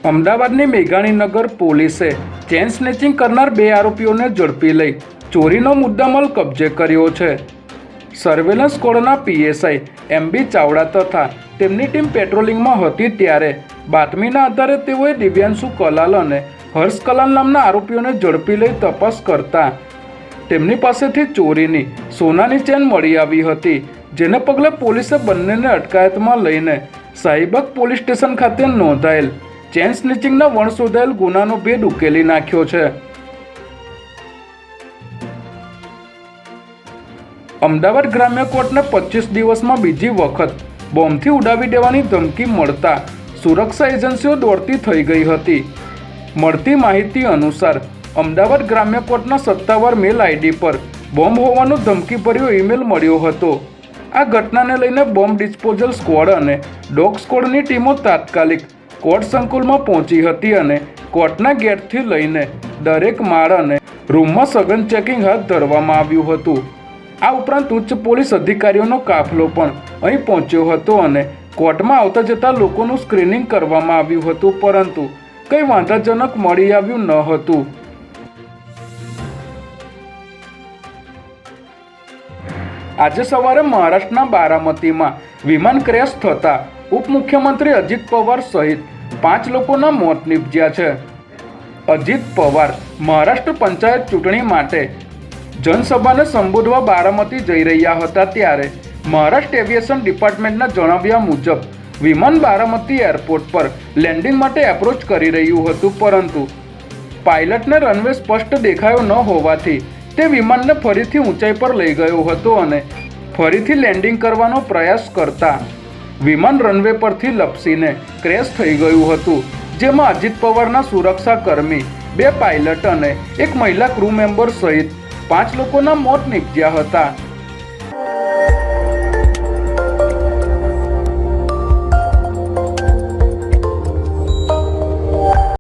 અમદાવાદની મેઘાણીનગર પોલીસે chain snatching કરનાર 2 આરોપીઓને ઝડપી લઈ ચોરીનો મુદ્દામાલ કબજે કર્યો છે। સર્વેલન્સ સ્ક્વોડના પીએસઆઈ એમબી ચાવડા તથા તેમની ટીમ પેટ્રોલિંગમાં હતી ત્યારે બાતમીના આધારે તેઓએ દિવ્યાંશુ કલાલ અને હર્ષ કલાલ નામના આરોપીઓને ઝડપી લઈ તપાસ કરતા તેમની પાસેથી ચોરીની સોનાની ચેન મળી આવી હતી, જેને પગલે પોલીસે બંનેને અટકાયતમાં લઈને શાહીબાગ પોલીસ સ્ટેશન ખાતે નોંધાયેલ ચેન સ્નેચિંગના વણશોધાયેલ ગુનાનો ભેદ ઉકેલી નાખ્યો છે। અમદાવાદ ગ્રામ્ય કોર્ટને 25 દિવસમાં બીજી વખત બોમ્બથી ઉડાવી દેવાની ધમકી મળતા સુરક્ષા એજન્સીઓ દોડતી થઈ ગઈ હતી। મળતી માહિતી અનુસાર અમદાવાદ ગ્રામ્ય કોર્ટના સત્તાવાર મેલ આઈડી પર બોમ્બ હોવાનો ધમકીભર્યો ઈમેલ મળ્યો હતો। આ ઘટનાને લઈને બોમ્બ ડિસ્પોઝલ સ્ક્વોડ અને ડોગ સ્ક્વોડની ટીમો તાત્કાલિક કોર્ટ સંકુલમાં પહોંચી હતી અને કોર્ટના ગેટથી લઈને દરેક માળ અને રૂમમાં સઘન ચેકિંગ હાથ ધરવામાં આવ્યું હતું। આ ઉપરાંત ઉચ્ચ પોલીસ અધિકારીઓનો કાફલો પણ અહીં પહોંચ્યો હતો અને કોર્ટમાં આવતા જતા લોકોનું સ્ક્રીનિંગ કરવામાં આવ્યું હતું, પરંતુ કંઈ વાંધાજનક મળી આવ્યું ન હતું। આજે સવારે મહારાષ્ટ્રના બારામતીમાં વિમાન ક્રેશ થતાં ઉપમુખ્યમંત્રી અજીત પવાર સહિત 5 લોકોના મોત નીપજ્યા છે। અજીત પવાર મહારાષ્ટ્ર પંચાયત ચૂંટણી માટે જનસભાને સંબોધવા બારામતી જઈ રહ્યા હતા ત્યારે મહારાષ્ટ્ર એવિએશન ડિપાર્ટમેન્ટના જણાવ્યા મુજબ વિમાન બારામતી એરપોર્ટ પર લેન્ડિંગ માટે એપ્રોચ કરી રહ્યું હતું, પરંતુ પાયલટને રનવે સ્પષ્ટ દેખાયો ન હોવાથી તે વિમાનને ફરીથી ઊંચાઈ પર લઈ ગયો હતો અને ફરીથી લેન્ડિંગ કરવાનો પ્રયાસ કરતા વિમાન રનવે પરથી લપસીને ક્રેશ થઈ ગયું હતું, જેમાં અજીત પવારના સુરક્ષાકર્મી 2 પાયલટ અને 1 મહિલા ક્રૂ મેમ્બર સહિત 5 લોકોના મોત નીપજ્યા હતા।